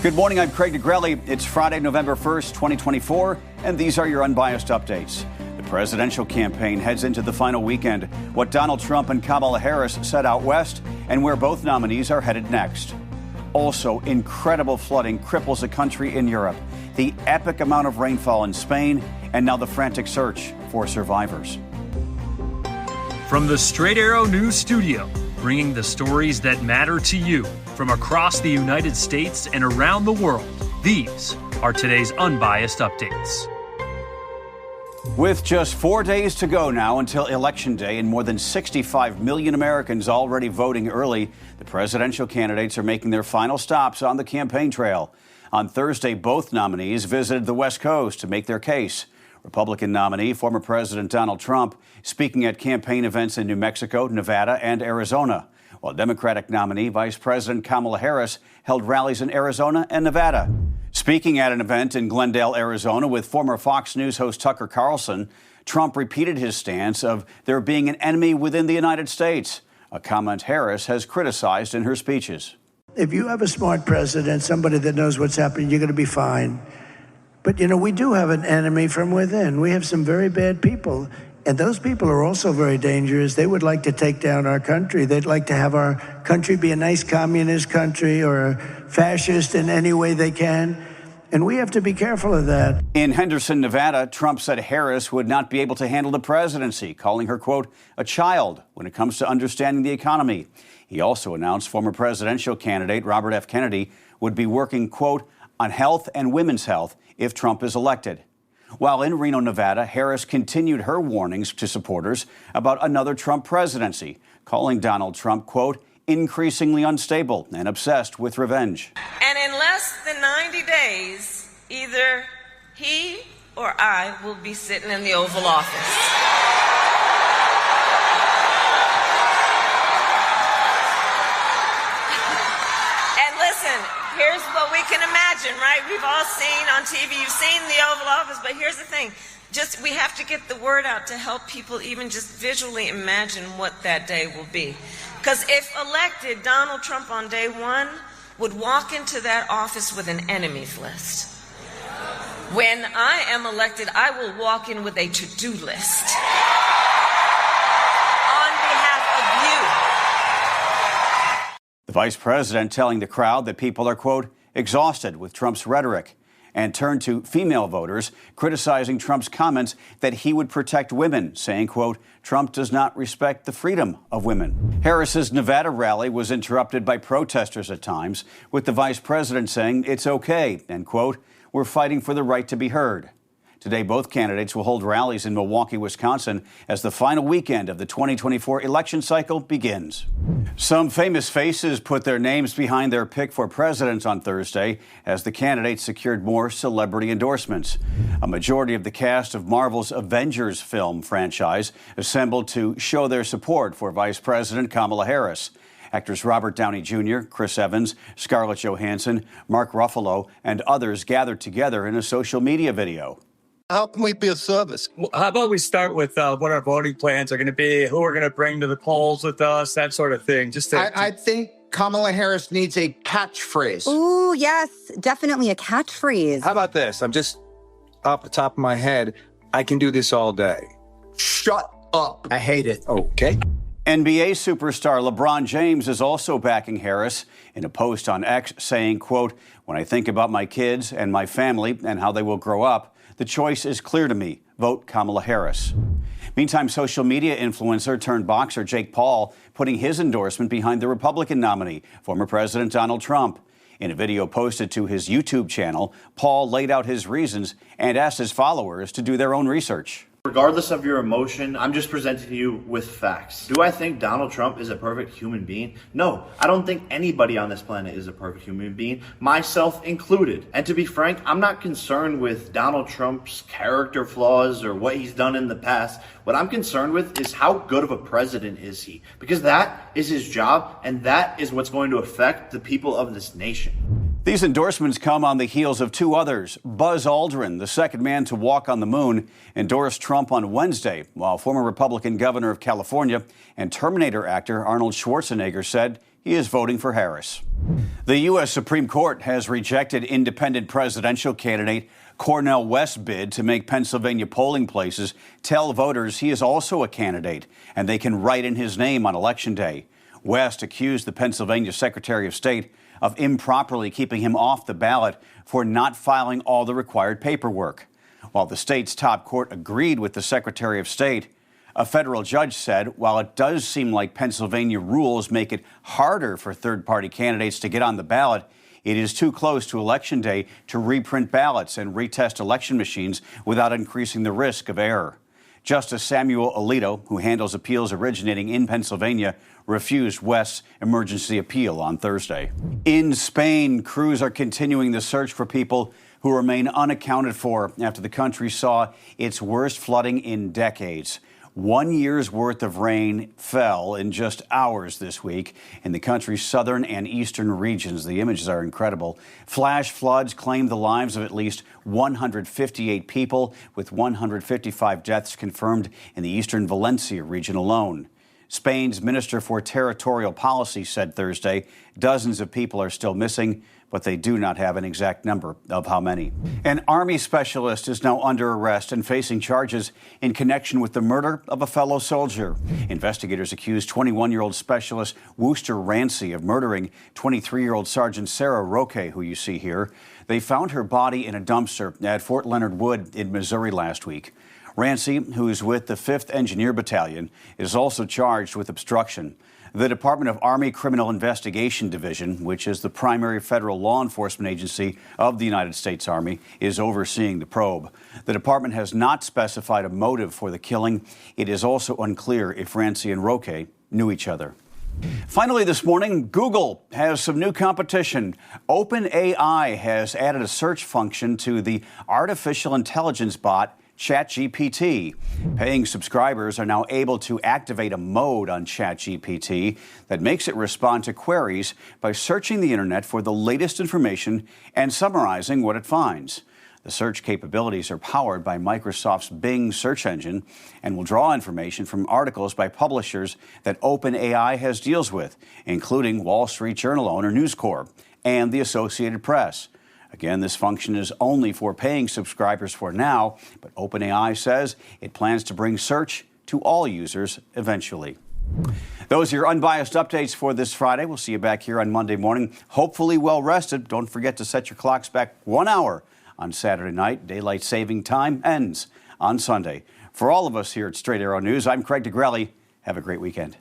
Good morning, I'm Craig DeGrelli. It's Friday, November 1st, 2024, and these are your Unbiased Updates. The presidential campaign heads into the final weekend, what Donald Trump and Kamala Harris set out west, and where both nominees are headed next. Also, incredible flooding cripples a country in Europe, the epic amount of rainfall in Spain, and now the frantic search for survivors. From the Straight Arrow News Studio, bringing the stories that matter to you from across the United States and around the world, these are today's Unbiased Updates. With just 4 days to go now until Election Day and more than 65 million Americans already voting early, the presidential candidates are making their final stops on the campaign trail. On Thursday, both nominees visited the West Coast to make their case. Republican nominee, former President Donald Trump, speaking at campaign events in New Mexico, Nevada, and Arizona, while Democratic nominee Vice President Kamala Harris held rallies in Arizona and Nevada. Speaking at an event in Glendale, Arizona, with former Fox News host Tucker Carlson, Trump repeated his stance of there being an enemy within the United States, a comment Harris has criticized in her speeches. If you have a smart president, somebody that knows what's happening, you're going to be fine. But, we do have an enemy from within. We have some very bad people. And those people are also very dangerous. They would like to take down our country. They'd like to have our country be a nice communist country or a fascist in any way they can. And we have to be careful of that. In Henderson, Nevada, Trump said Harris would not be able to handle the presidency, calling her, quote, a child when it comes to understanding the economy. He also announced former presidential candidate Robert F. Kennedy would be working, quote, on health and women's health if Trump is elected. While in Reno, Nevada, Harris continued her warnings to supporters about another Trump presidency, calling Donald Trump, quote, increasingly unstable and obsessed with revenge. And in less than 90 days, either he or I will be sitting in the Oval Office. And listen, here's what we can imagine, right? We've all seen on TV, you've seen the Oval Office, but here's the thing. We have to get the word out to help people even just visually imagine what that day will be. Because if elected, Donald Trump on day one would walk into that office with an enemies list. When I am elected, I will walk in with a to-do list on behalf of you. The vice president telling the crowd that people are, quote, exhausted with Trump's rhetoric, and turned to female voters, criticizing Trump's comments that he would protect women, saying, quote, Trump does not respect the freedom of women. Harris's Nevada rally was interrupted by protesters at times, with the vice president saying it's okay, and, quote, we're fighting for the right to be heard. Today, both candidates will hold rallies in Milwaukee, Wisconsin, as the final weekend of the 2024 election cycle begins. Some famous faces put their names behind their pick for president on Thursday as the candidates secured more celebrity endorsements. A majority of the cast of Marvel's Avengers film franchise assembled to show their support for Vice President Kamala Harris. Actors Robert Downey Jr., Chris Evans, Scarlett Johansson, Mark Ruffalo, and others gathered together in a social media video. How can we be of service? How about we start with what our voting plans are going to be, who we're going to bring to the polls with us, that sort of thing. I think Kamala Harris needs a catchphrase. Ooh, yes, definitely a catchphrase. How about this? I'm just off the top of my head. I can do this all day. Shut up. I hate it. Okay. NBA superstar LeBron James is also backing Harris in a post on X saying, quote, when I think about my kids and my family and how they will grow up, the choice is clear to me. Vote Kamala Harris. Meantime, social media influencer turned boxer Jake Paul putting his endorsement behind the Republican nominee, former President Donald Trump. In a video posted to his YouTube channel, Paul laid out his reasons and asked his followers to do their own research. Regardless of your emotion, I'm just presenting you with facts. Do I think Donald Trump is a perfect human being? No, I don't think anybody on this planet is a perfect human being, myself included. And to be frank, I'm not concerned with Donald Trump's character flaws or what he's done in the past. What I'm concerned with is how good of a president is he? Because that is his job, and that is what's going to affect the people of this nation. These endorsements come on the heels of two others. Buzz Aldrin, the second man to walk on the moon, endorsed Trump on Wednesday, while former Republican governor of California and Terminator actor Arnold Schwarzenegger said he is voting for Harris. The U.S. Supreme Court has rejected independent presidential candidate Cornel West's bid to make Pennsylvania polling places tell voters he is also a candidate and they can write in his name on Election Day. West accused the Pennsylvania Secretary of State of improperly keeping him off the ballot for not filing all the required paperwork. While the state's top court agreed with the Secretary of State, a federal judge said while it does seem like Pennsylvania rules make it harder for third-party candidates to get on the ballot, it is too close to Election Day to reprint ballots and retest election machines without increasing the risk of error. Justice Samuel Alito, who handles appeals originating in Pennsylvania, refused West's emergency appeal on Thursday. In Spain, crews are continuing the search for people who remain unaccounted for after the country saw its worst flooding in decades. 1 year's worth of rain fell in just hours this week in the country's southern and eastern regions. The images are incredible. Flash floods claimed the lives of at least 158 people, with 155 deaths confirmed in the eastern Valencia region alone. Spain's Minister for Territorial Policy said Thursday dozens of people are still missing, but they do not have an exact number of how many. An Army specialist is now under arrest and facing charges in connection with the murder of a fellow soldier. Investigators accuse 21-year-old specialist Wooster Rancy of murdering 23-year-old Sergeant Sarah Roque, who you see here. They found her body in a dumpster at Fort Leonard Wood in Missouri last week. Rancy, who is with the 5th Engineer Battalion, is also charged with obstruction. The Department of Army Criminal Investigation Division, which is the primary federal law enforcement agency of the United States Army, is overseeing the probe. The department has not specified a motive for the killing. It is also unclear if Rancy and Roque knew each other. Finally this morning, Google has some new competition. OpenAI has added a search function to the artificial intelligence bot ChatGPT. Paying subscribers are now able to activate a mode on ChatGPT that makes it respond to queries by searching the internet for the latest information and summarizing what it finds. The search capabilities are powered by Microsoft's Bing search engine and will draw information from articles by publishers that OpenAI has deals with, including Wall Street Journal owner News Corp and the Associated Press. Again, this function is only for paying subscribers for now, but OpenAI says it plans to bring search to all users eventually. Those are your unbiased updates for this Friday. We'll see you back here on Monday morning, hopefully well rested. Don't forget to set your clocks back 1 hour on Saturday night. Daylight saving time ends on Sunday. For all of us here at Straight Arrow News, I'm Craig DeGrelli. Have a great weekend.